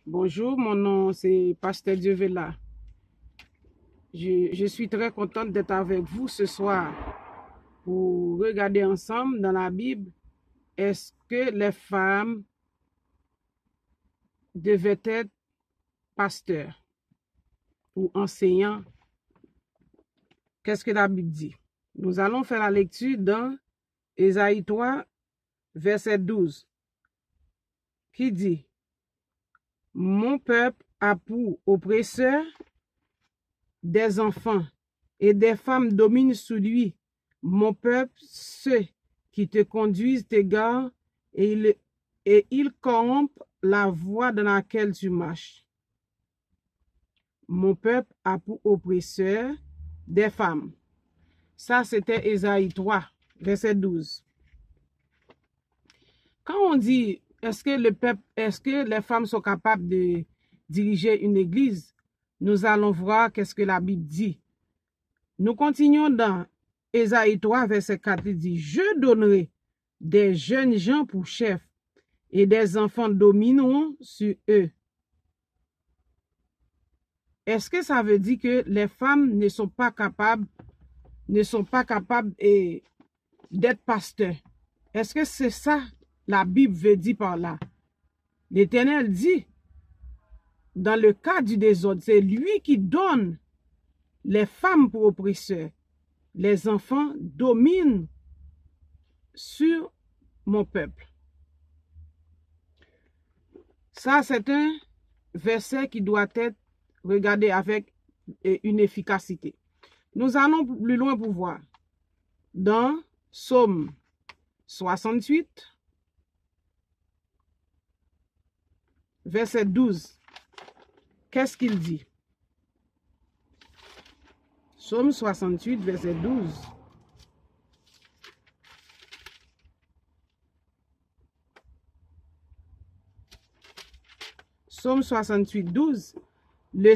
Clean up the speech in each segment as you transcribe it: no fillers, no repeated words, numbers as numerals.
Bonjour, mon nom c'est Pasteur Dievela. Je suis très contente d'être avec vous ce soir pour regarder ensemble dans la Bible, est-ce que les femmes devaient être pasteurs ou enseignants? Qu'est-ce que la Bible dit? Nous allons faire la lecture dans Ésaïe 3, verset 12, qui dit: Mon peuple a pour oppresseur des enfants et des femmes dominent sous lui. Mon peuple, ceux qui te conduisent t'égarent et ils corrompent la voie dans laquelle tu marches. Mon peuple a pour oppresseur des femmes. Ça, c'était Ésaïe 3, verset 12. Quand on dit, est-ce que les femmes sont capables de diriger une église, nous allons voir qu'est-ce que la Bible dit. Nous continuons dans Ésaïe 3, verset 4, il dit: Je donnerai des jeunes gens pour chefs et des enfants domineront sur eux. Est-ce que ça veut dire que les femmes ne sont pas capables d'être pasteurs? Est-ce que c'est ça la Bible veut dire par là? L'Éternel dit, dans le cas du désordre, c'est lui qui donne les femmes pour oppresseurs. Les enfants dominent sur mon peuple. Ça, c'est un verset qui doit être regardé avec une efficacité. Nous allons plus loin pour voir. Dans Psaume 68, verset 12, qu'est-ce qu'il dit? Psaume 68, verset 12. Psaume 68, 12. Le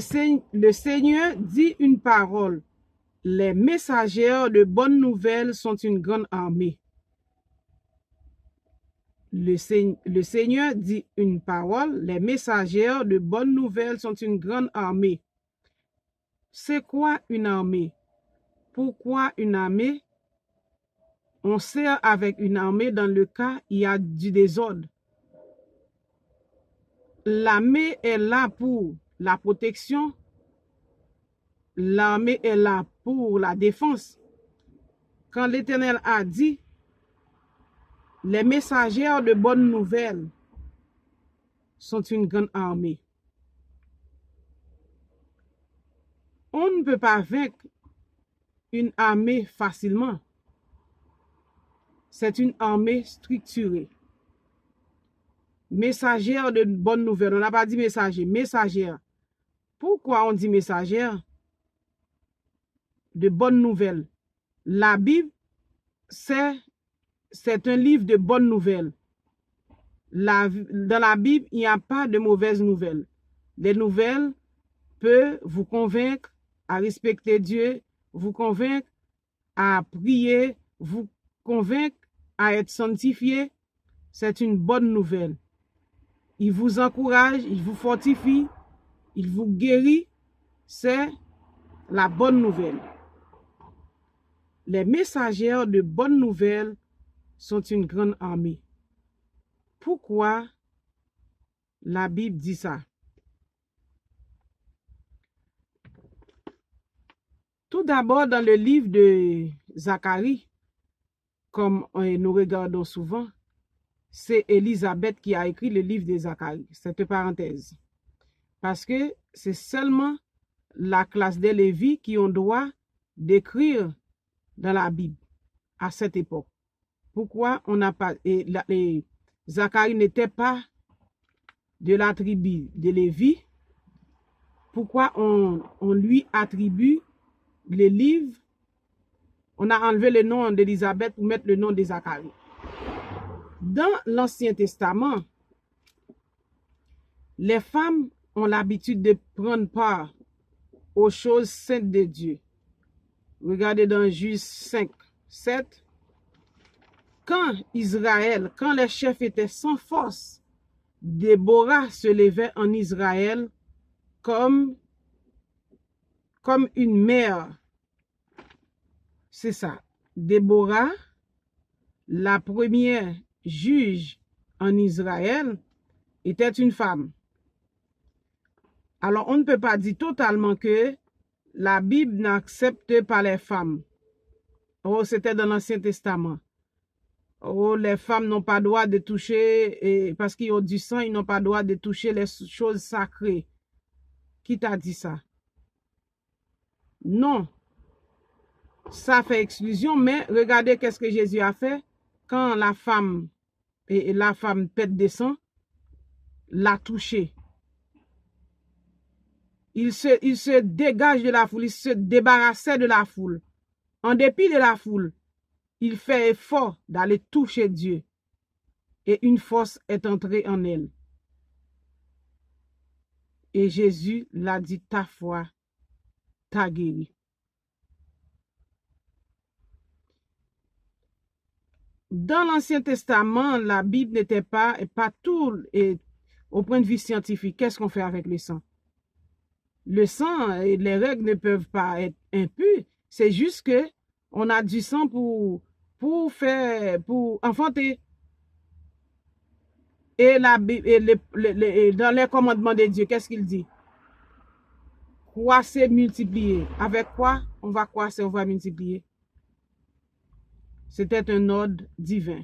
Seigneur dit une parole. Les messagères de bonnes nouvelles sont une grande armée. Le Seigneur dit une parole. Les messagères de bonnes nouvelles sont une grande armée. C'est quoi une armée? Pourquoi une armée? On sert avec une armée dans le cas où il y a du désordre. L'armée est là pour la protection. L'armée est là pour la défense. Quand l'Éternel a dit, les messagères de bonnes nouvelles sont une grande armée. On ne peut pas vaincre une armée facilement. C'est une armée structurée. Messagère de bonnes nouvelles. On n'a pas dit messager, messagère. Pourquoi on dit messagère? De bonnes nouvelles. La Bible, c'est un livre de bonnes nouvelles. Dans la Bible, il n'y a pas de mauvaises nouvelles. Les nouvelles peuvent vous convaincre à respecter Dieu, vous convaincre à prier, vous convaincre à être sanctifié. C'est une bonne nouvelle. Il vous encourage, il vous fortifie, il vous guérit. C'est la bonne nouvelle. Les messagères de bonnes nouvelles sont une grande armée. Pourquoi la Bible dit ça? Tout d'abord, dans le livre de Zacharie, comme nous regardons souvent, c'est Élisabeth qui a écrit le livre de Zacharie. C'est une parenthèse. Parce que c'est seulement la classe des Lévites qui ont droit d'écrire dans la Bible à cette époque. Pourquoi on n'a pas... Zacharie n'était pas de la tribu de Lévi. Pourquoi on lui attribue les livres? On a enlevé le nom d'Élisabeth pour mettre le nom de Zacharie. Dans l'Ancien Testament, les femmes ont l'habitude de prendre part aux choses saintes de Dieu. Regardez dans Juge 5, 7. Quand les chefs étaient sans force Déborah se levait en Israël comme une mère. C'est ça. Déborah, la première juge en Israël, était une femme. Alors, on ne peut pas dire totalement que la Bible n'accepte pas les femmes. Oh, c'était dans l'Ancien Testament. Oh, les femmes n'ont pas le droit de toucher, parce qu'ils ont du sang, ils n'ont pas le droit de toucher les choses sacrées. Qui t'a dit ça? Non. Ça fait exclusion, mais regardez qu'est-ce que Jésus a fait quand la femme pète des sangs, l'a touché. Il se dégage de la foule, il se débarrassait de la foule. En dépit de la foule, il fait effort d'aller toucher Dieu. Et une force est entrée en elle. Et Jésus l'a dit, ta foi t'a guéri. Dans l'Ancien Testament, la Bible n'était pas tout, et au point de vue scientifique, qu'est-ce qu'on fait avec le sang? Le sang et les règles ne peuvent pas être impures. C'est juste que on a du sang pour enfanter. Et dans les commandements de Dieu, qu'est-ce qu'il dit? Croissez, multiplier. Avec quoi? On va croître, on va multiplier. C'était un ordre divin.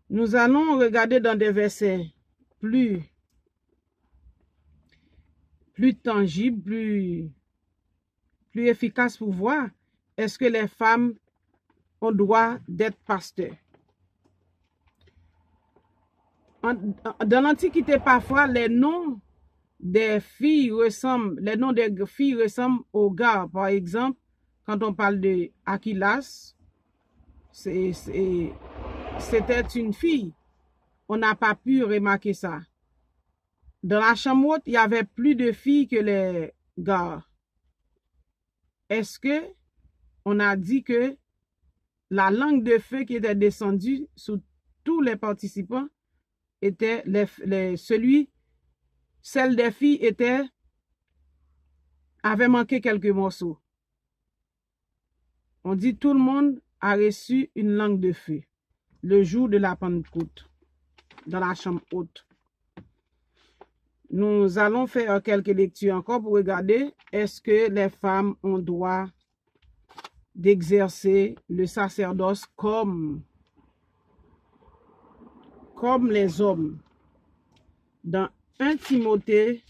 Nous allons regarder dans des versets plus tangibles, plus efficaces pour voir est-ce que les femmes ont droit d'être pasteurs. Dans l'Antiquité, parfois, les noms des filles ressemblent aux gars. Par exemple, quand on parle de Achilas, c'était une fille. On n'a pas pu remarquer ça. Dans la chambre haute, il y avait plus de filles que les gars. Est-ce que on a dit que la langue de feu qui était descendue sous tous les participants était celle des filles avait manqué quelques morceaux. On dit tout le monde a reçu une langue de feu le jour de la Pentecôte dans la chambre haute. Nous allons faire quelques lectures encore pour regarder est-ce que les femmes ont droit d'exercer le sacerdoce comme les hommes. Dans 1 Timothée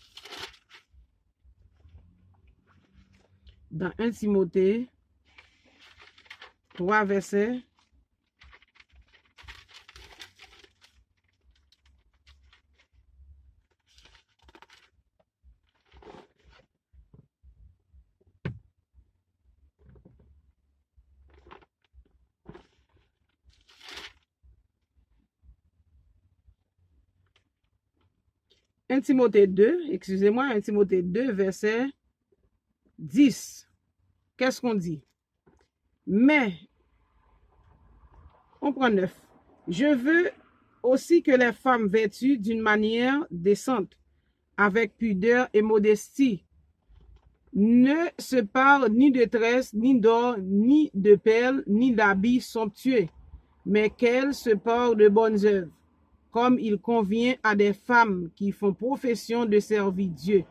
3 versets. Un Timothée 2, excusez-moi, 1 Timothée 2, verset 10. Qu'est-ce qu'on dit? Mais, on prend 9. Je veux aussi que les femmes vêtues d'une manière décente, avec pudeur et modestie, ne se parlent ni de tresses, ni d'or, ni de perles, ni d'habits somptueux, mais qu'elles se parlent de bonnes œuvres, comme il convient à des femmes qui font profession de servir Dieu.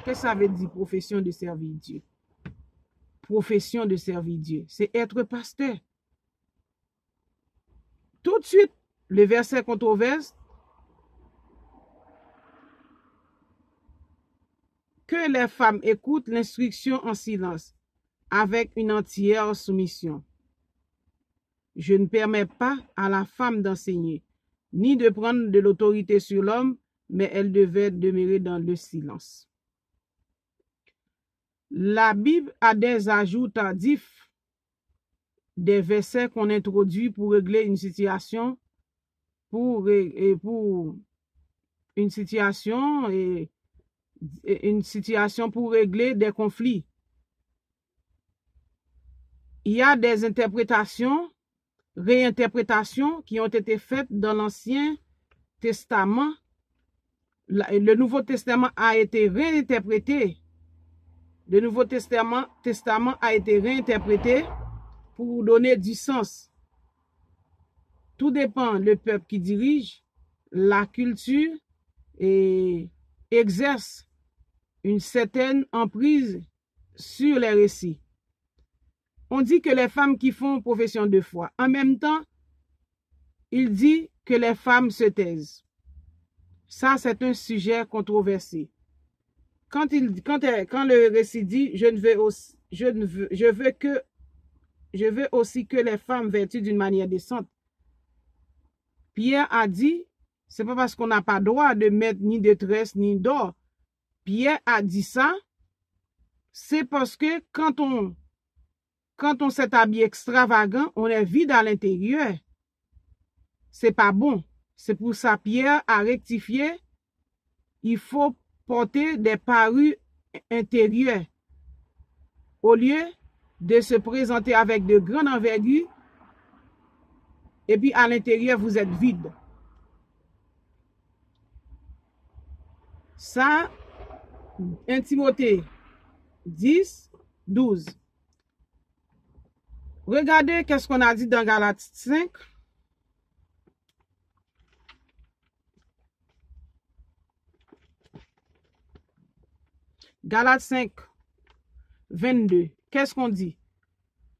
Qu'est-ce que ça veut dire, profession de servir Dieu? Profession de servir Dieu, c'est être pasteur. Tout de suite, le verset controverse, que les femmes écoutent l'instruction en silence, avec une entière soumission. Je ne permets pas à la femme d'enseigner, ni de prendre de l'autorité sur l'homme, mais elle devait demeurer dans le silence. La Bible a des ajouts tardifs, des versets qu'on introduit pour régler une situation, pour régler des conflits. Il y a des interprétations, réinterprétations qui ont été faites dans l'Ancien Testament, le Nouveau Testament a été réinterprété. Le Nouveau Testament a été réinterprété pour donner du sens. Tout dépend le peuple qui dirige, la culture et exerce une certaine emprise sur les récits. On dit que les femmes qui font profession de foi, en même temps, il dit que les femmes se taisent. Ça, c'est un sujet controversé. Quand le récit dit, je veux aussi que les femmes vertuent d'une manière décente. Pierre a dit, c'est pas parce qu'on n'a pas droit de mettre ni de tresse ni d'or. Pierre a dit ça, c'est parce que quand on s'est habillé extravagant, on est vide à l'intérieur. C'est pas bon. C'est pour ça Pierre a rectifié. Il faut porter des parures intérieures au lieu de se présenter avec de grandes envergures et puis à l'intérieur vous êtes vide. Ça, 1 Timothée 10, 12. Regardez qu'est-ce qu'on a dit dans Galates 5. Galates 5, 22. Qu'est-ce qu'on dit?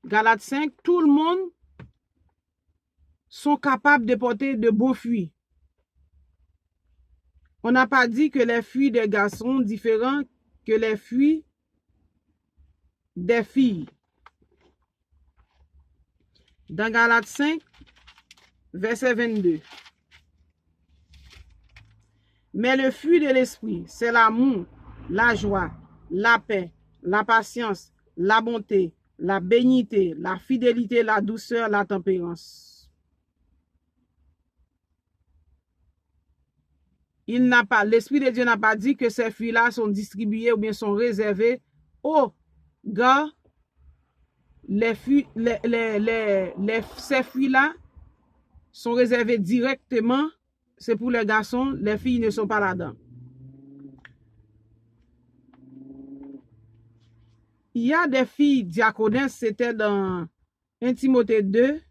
Galates 5, tout le monde sont capables de porter de bons fruits. On n'a pas dit que les fruits des garçons sont différents que les fruits des filles. Dans Galates 5, verset 22. Mais le fruit de l'esprit, c'est l'amour, la joie, la paix, la patience, la bonté, la bénignité, la fidélité, la douceur, la tempérance. L'Esprit de Dieu n'a pas dit que ces fruits-là sont distribués ou bien sont réservés aux gars. Ces fruits-là sont réservés directement. C'est pour les garçons, les filles ne sont pas là-dedans. Il y a des filles diaconesses, c'était dans 1 Timothée 2,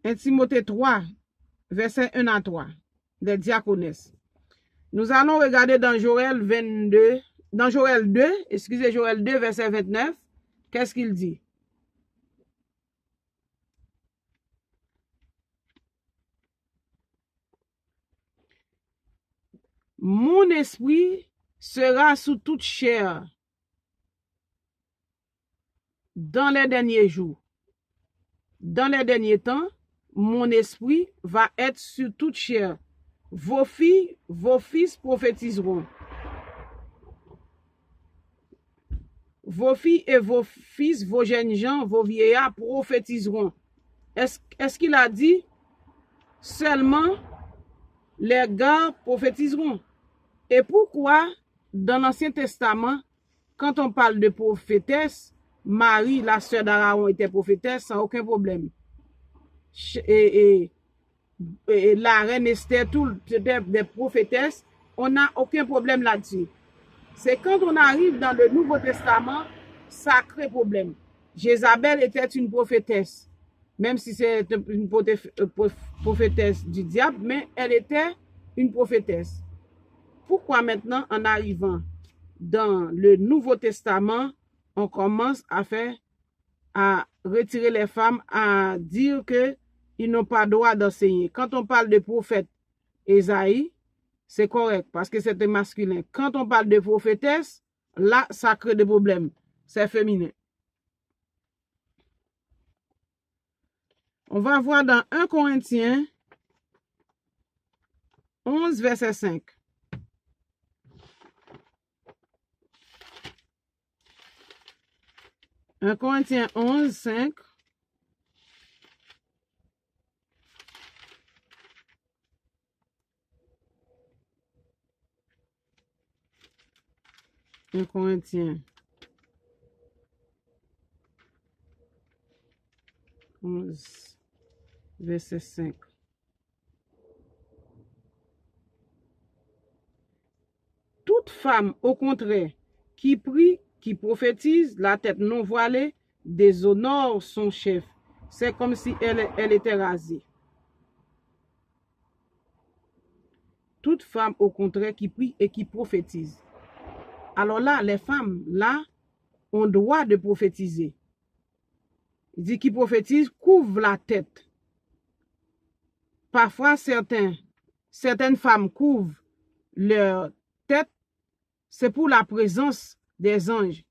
1 Timothée 3, verset 1 à 3, des diaconesses. Nous allons regarder dans Joël 2, Joël 2, verset 29, qu'est-ce qu'il dit? Mon esprit sera sous toute chair dans les derniers jours. Dans les derniers temps, mon esprit va être sur toute chair. Vos filles, vos fils prophétiseront. Vos filles et vos fils, vos jeunes gens, vos vieillards prophétiseront. Est-ce qu'il a dit seulement les gars prophétiseront? Et pourquoi dans l'Ancien Testament, quand on parle de prophétesse, Marie, la sœur d'Aaron, était prophétesse sans aucun problème. Et la reine Esther, tout des prophétesses, on n'a aucun problème là-dessus. C'est quand on arrive dans le Nouveau Testament, ça crée problème. Jézabel était une prophétesse, même si c'est une prophétesse du diable, mais elle était une prophétesse. Pourquoi maintenant, en arrivant dans le Nouveau Testament, on commence à retirer les femmes, à dire qu'ils n'ont pas droit d'enseigner. Quand on parle de prophète Ésaïe, c'est correct parce que c'est masculin. Quand on parle de prophétesse, là, ça crée des problèmes. C'est féminin. On va voir dans 1 Corinthiens 11, verset 5. 1 Corinthiens 11, 5. Un Corinthiens 11, verset 5. toute femme, au contraire, qui prie, qui prophétise, la tête non voilée, déshonore son chef. C'est comme si elle était rasée. Toute femme, au contraire, qui prie et qui prophétise. Alors là, les femmes, là, ont droit de prophétiser. Il dit qui prophétise couvre la tête. Parfois, certaines femmes couvrent leur tête, c'est pour la présence des anges.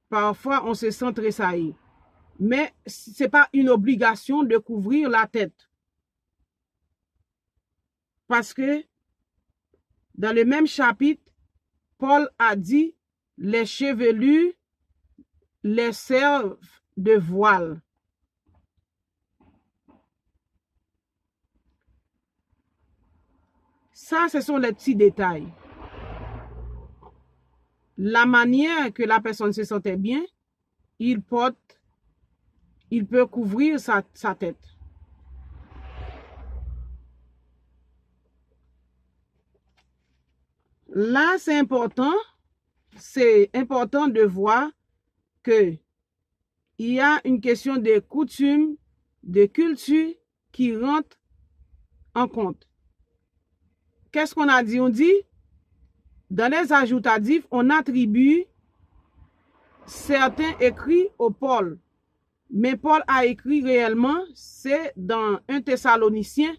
Parfois, on se sent tressailli. Mais ce n'est pas une obligation de couvrir la tête. Parce que dans le même chapitre, Paul a dit, les chevelus les servent de voile. Ça, ce sont les petits détails. La manière que la personne se sentait bien, il peut couvrir sa tête. Là, c'est important de voir que il y a une question de coutume, de culture qui rentre en compte. Qu'est-ce qu'on a dit? On dit, dans les ajoutatifs, on attribue certains écrits au Paul. Mais Paul a écrit réellement, c'est dans 1 Thessaloniciens.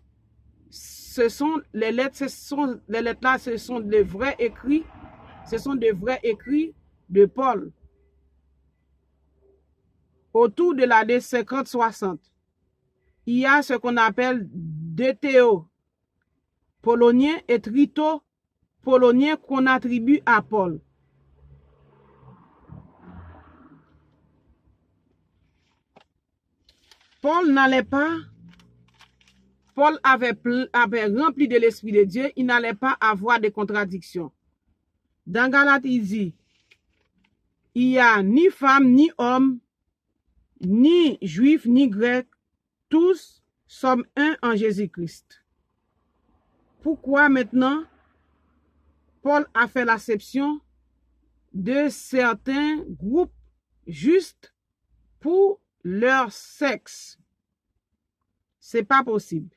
Ce sont les lettres là, ce sont de vrais écrits. Ce sont de vrais écrits de Paul. Autour de l'année 50-60, il y a ce qu'on appelle Deutéro polonien et Trito polonien qu'on attribue à Paul. Paul avait rempli de l'Esprit de Dieu, il n'allait pas avoir de contradictions. Dans Galates, il dit, il n'y a ni femme, ni homme, ni juif, ni grec, tous sommes un en Jésus-Christ. Pourquoi maintenant Paul a fait l'acception de certains groupes juste pour leur sexe? C'est pas possible.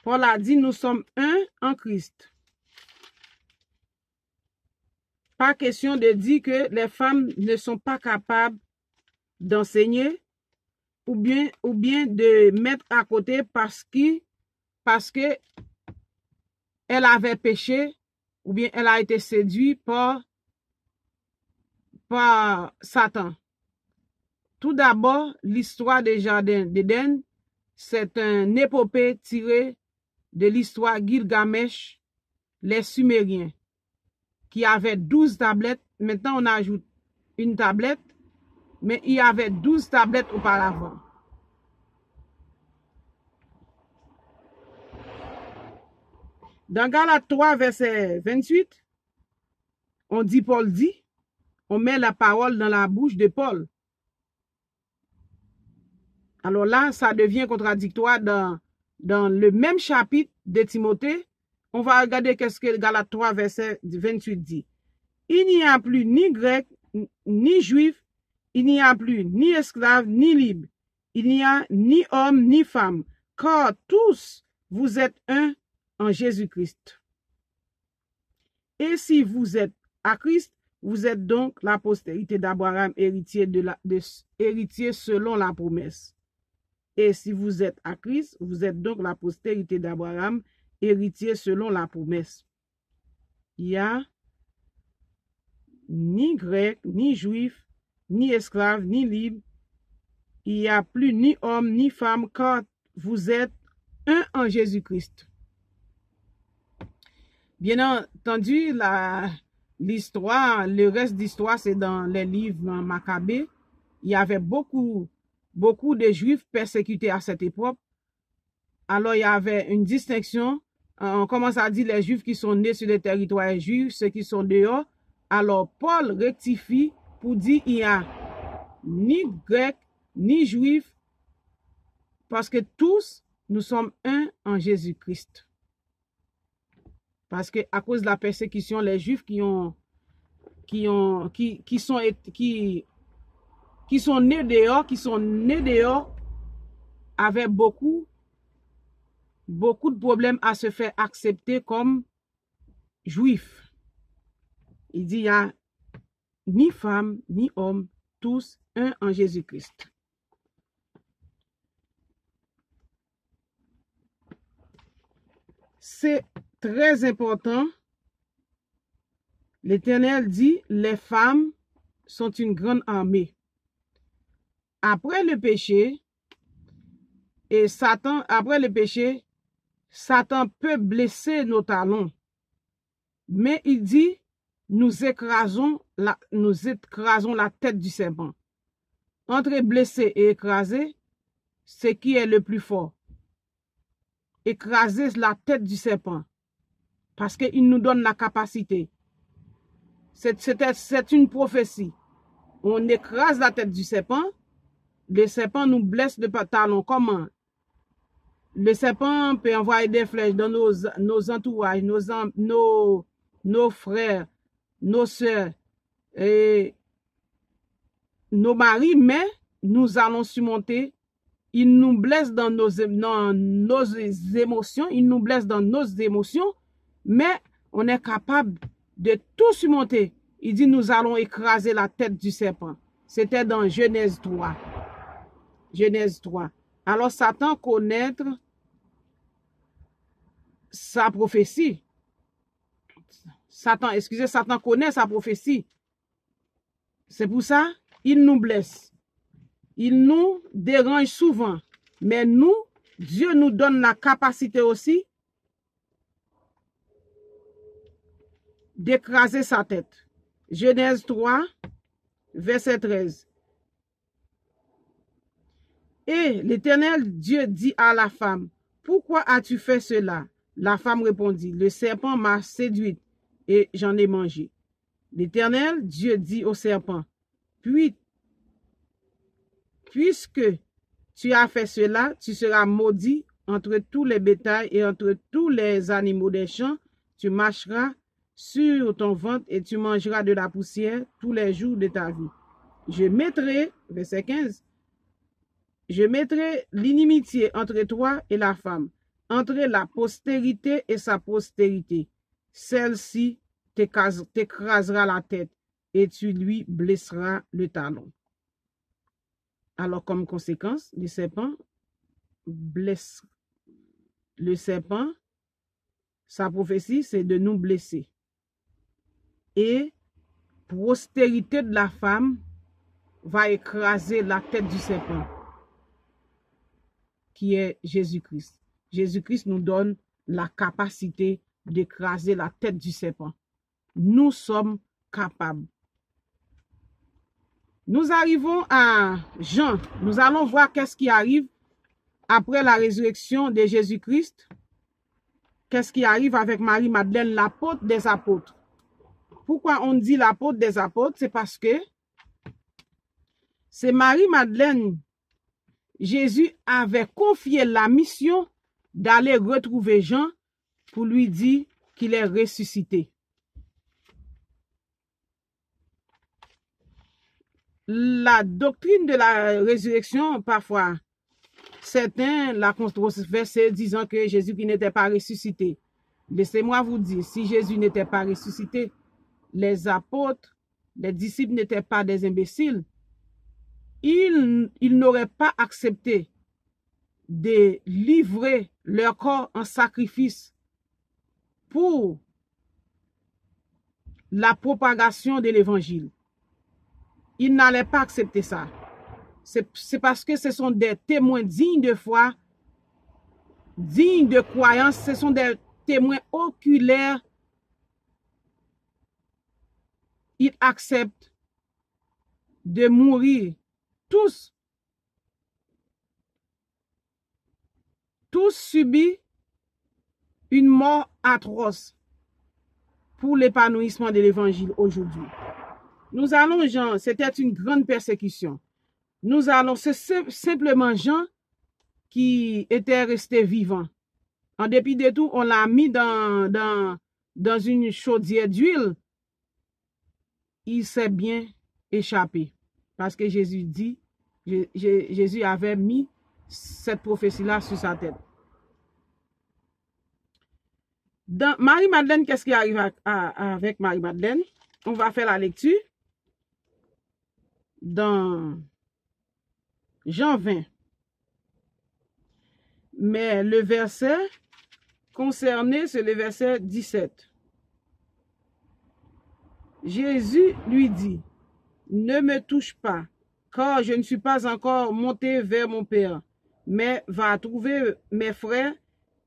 Paul a dit, nous sommes un en Christ. Pas question de dire que les femmes ne sont pas capables d'enseigner ou bien de mettre à côté parce que elle avait péché ou bien elle a été séduite par Satan. Tout d'abord, l'histoire des jardins d'Éden, c'est une épopée tirée de l'histoire Gilgamesh, les Sumériens, qui avaient 12 tablettes. Maintenant, on ajoute une tablette, mais il y avait 12 tablettes auparavant. Dans Galates 3, verset 28, Paul dit, on met la parole dans la bouche de Paul. Alors là, ça devient contradictoire dans le même chapitre de Timothée. On va regarder qu'est-ce que Galates 3, verset 28 dit. Il n'y a plus ni grec, ni juif, il n'y a plus ni esclave, ni libre. Il n'y a ni homme, ni femme, car tous vous êtes un en Jésus-Christ. Et si vous êtes à Christ, vous êtes donc la postérité d'Abraham, héritier selon la promesse. Et si vous êtes à Christ, vous êtes donc la postérité d'Abraham, héritier selon la promesse. Il n'y a ni grec, ni juif, ni esclave, ni libre. Il n'y a plus ni homme, ni femme, car vous êtes un en Jésus-Christ. Bien entendu, l'histoire, le reste d'histoire, c'est dans les livres Maccabée. Il y avait beaucoup de Juifs persécutés à cette époque. Alors, il y avait une distinction. On commence à dire les Juifs qui sont nés sur le territoire juif, ceux qui sont dehors. Alors Paul rectifie pour dire il n'y a ni grec, ni juif, parce que tous, nous sommes un en Jésus-Christ. Parce que à cause de la persécution, les juifs qui sont nés dehors, avaient beaucoup de problèmes à se faire accepter comme juifs. Il dit, il n'y a ni femme, ni homme, tous un en Jésus-Christ. C'est très important. L'Éternel dit, les femmes sont une grande armée. Après le péché, Satan peut blesser nos talons. Mais il dit, nous écrasons la tête du serpent. Entre blessé et écrasé, c'est qui est le plus fort. Écraser la tête du serpent. Parce qu'il nous donne la capacité. C'est une prophétie. On écrase la tête du serpent. Le serpent nous blesse de talons. Comment? Le serpent peut envoyer des flèches dans nos entourages, nos frères, nos soeurs et nos maris, mais nous allons surmonter. Il nous blesse dans nos émotions, il nous blesse dans nos émotions, mais on est capable de tout surmonter. Il dit, nous allons écraser la tête du serpent. C'était dans Genèse 3. Genèse 3. Alors, Satan connaît sa prophétie. Satan connaît sa prophétie. C'est pour ça, il nous blesse. Il nous dérange souvent. Mais nous, Dieu nous donne la capacité aussi d'écraser sa tête. Genèse 3, verset 13. Et l'Éternel Dieu dit à la femme, pourquoi as-tu fait cela? La femme répondit, le serpent m'a séduite et j'en ai mangé. L'Éternel Dieu dit au serpent, puisque tu as fait cela, tu seras maudit entre tous les bétails et entre tous les animaux des champs. Tu marcheras sur ton ventre et tu mangeras de la poussière tous les jours de ta vie. Je mettrai, verset 15, je mettrai l'inimitié entre toi et la femme, entre la postérité et sa postérité. Celle-ci t'écrasera la tête et tu lui blesseras le talon. Alors, comme conséquence, le serpent blesse. Le serpent, sa prophétie, c'est de nous blesser. Et postérité de la femme va écraser la tête du serpent, qui est Jésus-Christ. Jésus-Christ nous donne la capacité d'écraser la tête du serpent. Nous sommes capables. Nous arrivons à Jean. Nous allons voir qu'est-ce qui arrive après la résurrection de Jésus-Christ. Qu'est-ce qui arrive avec Marie-Madeleine, l'apôtre des apôtres. Pourquoi on dit l'apôtre des apôtres? C'est parce que c'est Marie-Madeleine. Jésus avait confié la mission d'aller retrouver Jean pour lui dire qu'il est ressuscité. La doctrine de la résurrection, parfois, certains la controversent disant que Jésus qui n'était pas ressuscité. Laissez-moi vous dire, si Jésus n'était pas ressuscité, les apôtres, les disciples n'étaient pas des imbéciles. Ils n'auraient pas accepté de livrer leur corps en sacrifice pour la propagation de l'évangile. Ils n'allaient pas accepter ça. C'est parce que ce sont des témoins dignes de foi, dignes de croyance, ce sont des témoins oculaires. Ils acceptent de mourir. Tous subissent une mort atroce pour l'épanouissement de l'évangile aujourd'hui. Nous allons, Jean, c'était une grande persécution. Nous allons, c'est simplement Jean qui était resté vivant. En dépit de tout, on l'a mis dans une chaudière d'huile. Il s'est bien échappé. Parce que Jésus dit, Jésus avait mis cette prophétie-là sur sa tête. Dans Marie-Madeleine, qu'est-ce qui arrive avec Marie-Madeleine? On va faire la lecture dans Jean 20. Mais le verset concerné, c'est le verset 17. Jésus lui dit, ne me touche pas, car je ne suis pas encore monté vers mon Père, mais va trouver mes frères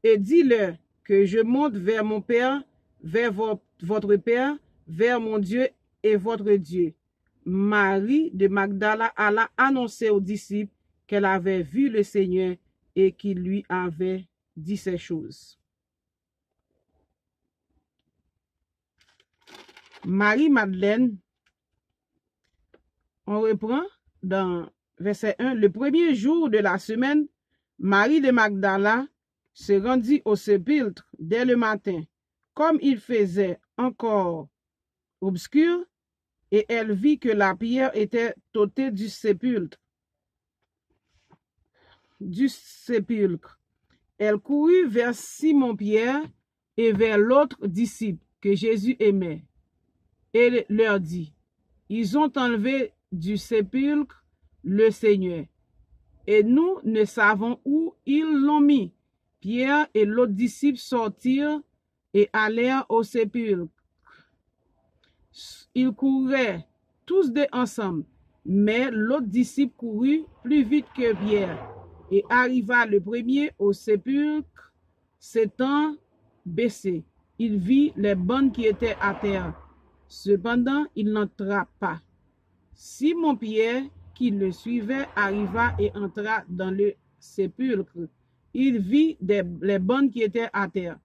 et dis-leur que je monte vers mon Père, vers votre Père, vers mon Dieu et votre Dieu. Marie de Magdala alla annoncer aux disciples qu'elle avait vu le Seigneur et qu'il lui avait dit ces choses. Marie-Madeleine, on reprend dans verset 1. Le premier jour de la semaine, Marie de Magdala se rendit au sépulcre dès le matin, comme il faisait encore obscur, et elle vit que la pierre était ôtée du sépulcre. Elle courut vers Simon-Pierre et vers l'autre disciple que Jésus aimait, et leur dit, ils ont enlevé du sépulcre le Seigneur, et nous ne savons où ils l'ont mis. Pierre et l'autre disciple sortirent et allèrent au sépulcre. Ils couraient tous deux ensemble, mais l'autre disciple courut plus vite que Pierre et arriva le premier au sépulcre, s'étant baissé. Il vit les bonnes qui étaient à terre. Cependant, il n'entra pas. Simon-Pierre, qui le suivait, arriva et entra dans le sépulcre. Il vit les bonnes qui étaient à terre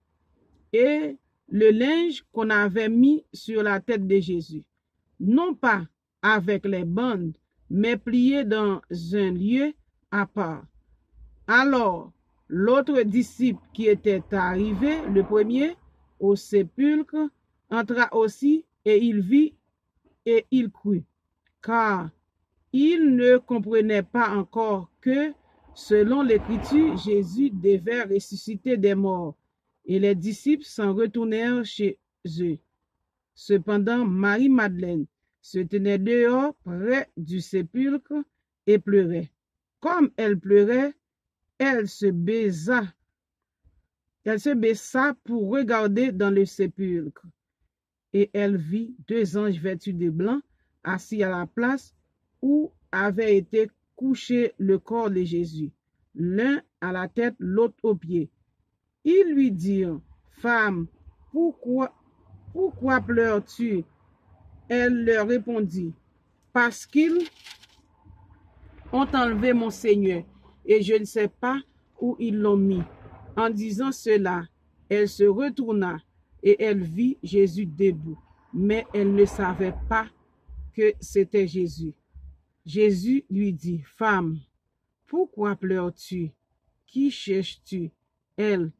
et le linge qu'on avait mis sur la tête de Jésus, non pas avec les bandes, mais plié dans un lieu à part. Alors, l'autre disciple qui était arrivé, le premier, au sépulcre, entra aussi et il vit et il crut, car il ne comprenait pas encore que, selon l'Écriture, Jésus devait ressusciter des morts. Et les disciples s'en retournèrent chez eux. Cependant, Marie-Madeleine se tenait dehors près du sépulcre et pleurait. Comme elle pleurait, elle se baissa pour regarder dans le sépulcre. Et elle vit deux anges vêtus de blanc assis à la place où avait été couché le corps de Jésus, l'un à la tête, l'autre aux pieds. Ils lui dirent, femme, pourquoi pleures-tu? Elle leur répondit, parce qu'ils ont enlevé mon Seigneur, et je ne sais pas où ils l'ont mis. En disant cela, elle se retourna, et elle vit Jésus debout, mais elle ne savait pas que c'était Jésus. Jésus lui dit, femme, pourquoi pleures-tu? Qui cherches-tu? Elle,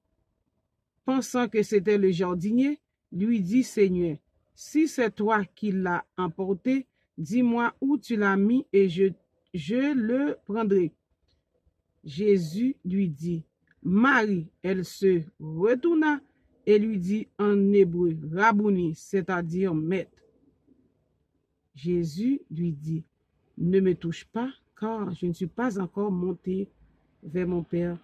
pensant que c'était le jardinier, lui dit, Seigneur, si c'est toi qui l'as emporté, dis-moi où tu l'as mis et je le prendrai. Jésus lui dit, Marie. Elle se retourna et lui dit en hébreu, Rabouni, c'est-à-dire maître. Jésus lui dit, ne me touche pas, car je ne suis pas encore monté vers mon Père,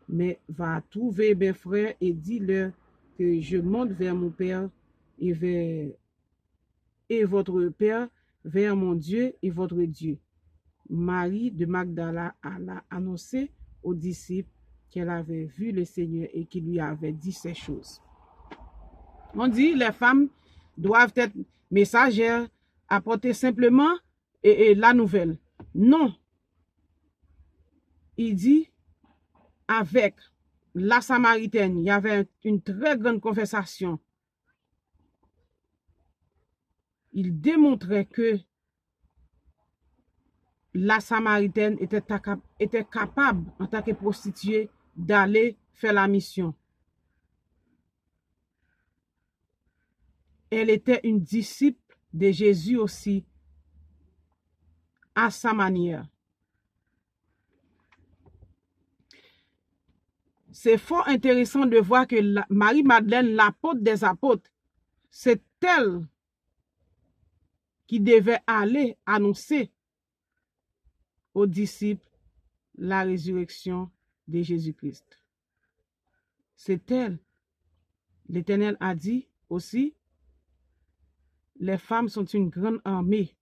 mais va trouver mes frères et dis-leur que je monte vers mon Père et votre Père, vers mon Dieu et votre Dieu. Marie de Magdala alla annoncer aux disciples qu'elle avait vu le Seigneur et qu'il lui avait dit ces choses. On dit les femmes doivent être messagères, apporter simplement la nouvelle. Non. Il dit, avec la Samaritaine, il y avait une très grande conversation. il démontrait que la Samaritaine était capable, en tant que prostituée, d'aller faire la mission. Elle était une disciple de Jésus aussi, à sa manière. C'est fort intéressant de voir que Marie-Madeleine, l'apôtre des apôtres, c'est elle qui devait aller annoncer aux disciples la résurrection de Jésus-Christ. C'est elle. L'Éternel a dit aussi, les femmes sont une grande armée.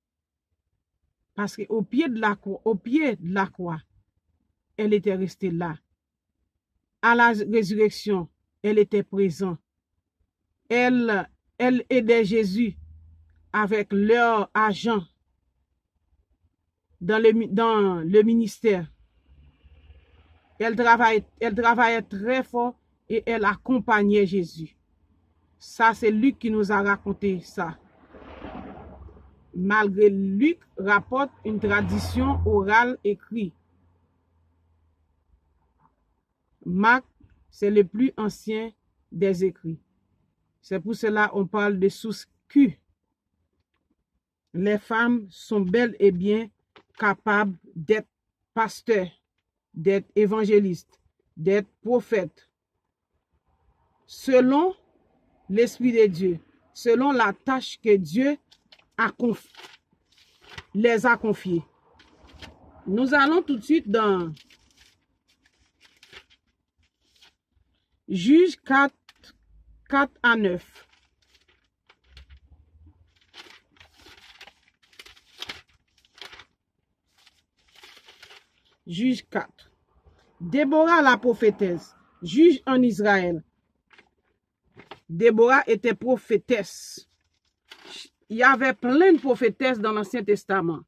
Parce qu'au pied de la croix, elle était restée là. À la résurrection, elle était présente. Elle aidait Jésus avec leur argent dans le ministère. Elle travaillait très fort et elle accompagnait Jésus. Ça, c'est Luc qui nous a raconté ça. Malgré Luc rapporte une tradition orale écrite. Marc, c'est le plus ancien des écrits. C'est pour cela qu'on parle de source Q. Les femmes sont bel et bien capables d'être pasteurs, d'être évangélistes, d'être prophètes, selon l'Esprit de Dieu, selon la tâche que Dieu les a confiée. Nous allons tout de suite dans Juge 4 à 9. Juge 4. Déborah la prophétesse, juge en Israël. Déborah était prophétesse. Il y avait plein de prophétesses dans l'Ancien Testament.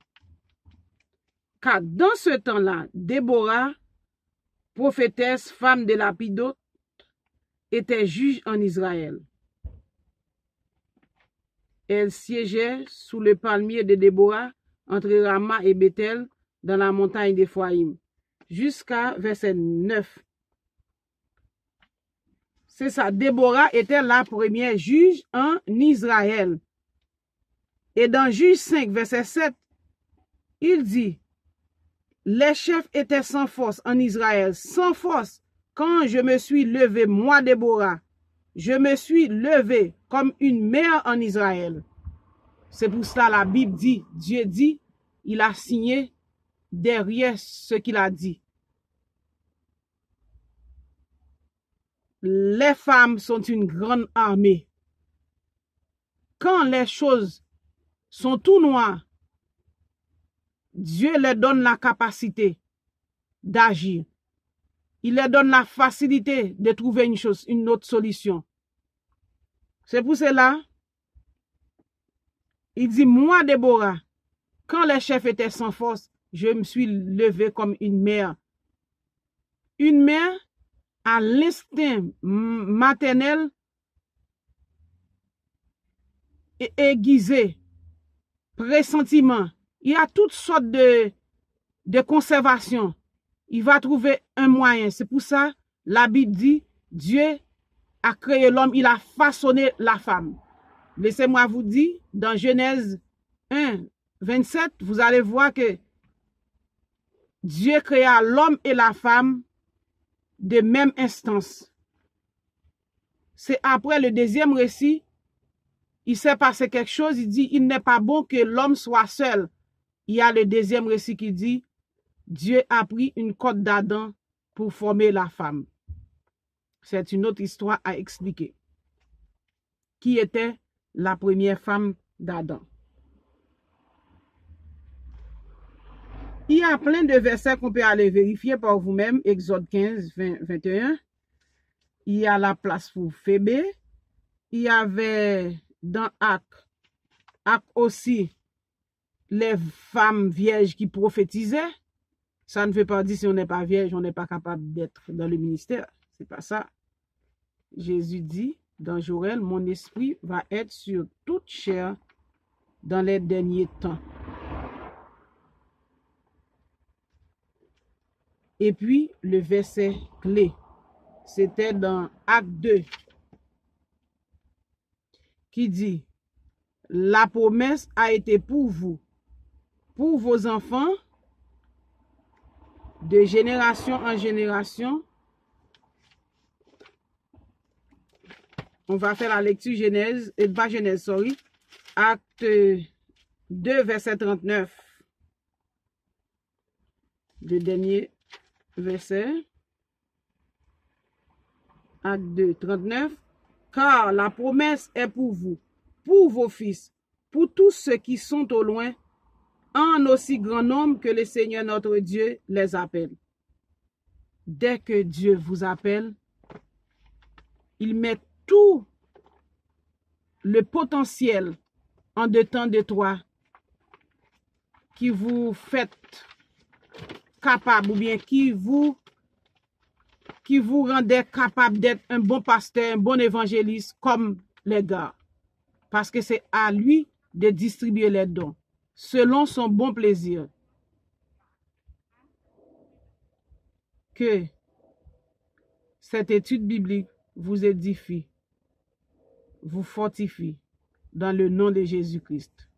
Car dans ce temps-là, Déborah, prophétesse, femme de Lapidote, était juge en Israël. Elle siégeait sous le palmier de Déborah entre Rama et Bethel dans la montagne d'Éphraïm, jusqu'à verset 9. C'est ça, Déborah était la première juge en Israël. Et dans Juge 5, verset 7, il dit, les chefs étaient sans force en Israël, sans force. Quand je me suis levé, moi Déborah, je me suis levé comme une mère en Israël. C'est pour cela la Bible dit, Dieu dit, il a signé derrière ce qu'il a dit. Les femmes sont une grande armée. Quand les choses sont tout noires, Dieu leur donne la capacité d'agir. Il leur donne la facilité de trouver une autre solution. C'est pour cela, il dit, moi, Déborah, quand les chefs étaient sans force, je me suis levé comme une mère. Une mère a l'instinct maternel et aiguisé, pressentiment. Il y a toutes sortes de conservation. Il va trouver un moyen. C'est pour ça, la Bible dit, Dieu a créé l'homme, il a façonné la femme. Laissez-moi vous dire, dans Genèse 1, 27, vous allez voir que Dieu créa l'homme et la femme de même instance. C'est après le deuxième récit, il s'est passé quelque chose, il dit, il n'est pas bon que l'homme soit seul. Il y a le deuxième récit qui dit, Dieu a pris une côte d'Adam pour former la femme. C'est une autre histoire à expliquer. Qui était la première femme d'Adam? Il y a plein de versets qu'on peut aller vérifier par vous-même. Exode 15, 21. Il y a la place pour Phébé. Il y avait dans Actes aussi les femmes vierges qui prophétisaient. Ça ne veut pas dire si on n'est pas vierge, on n'est pas capable d'être dans le ministère. C'est pas ça. Jésus dit dans Joël, mon esprit va être sur toute chair dans les derniers temps. Et puis, le verset clé, c'était dans Acte 2, qui dit, la promesse a été pour vous, pour vos enfants, de génération en génération. On va faire la lecture Genèse, pas Genèse, sorry. Acte 2, verset 39. Le dernier verset. Acte 2, 39. Car la promesse est pour vous, pour vos fils, pour tous ceux qui sont au loin, en aussi grand nombre que le Seigneur notre Dieu les appelle. Dès que Dieu vous appelle, il met tout le potentiel en dedans de toi qui vous fait capable ou bien qui vous rendait capable d'être un bon pasteur, un bon évangéliste comme les gars. Parce que c'est à lui de distribuer les dons selon son bon plaisir. Que cette étude biblique vous édifie, vous fortifie dans le nom de Jésus-Christ.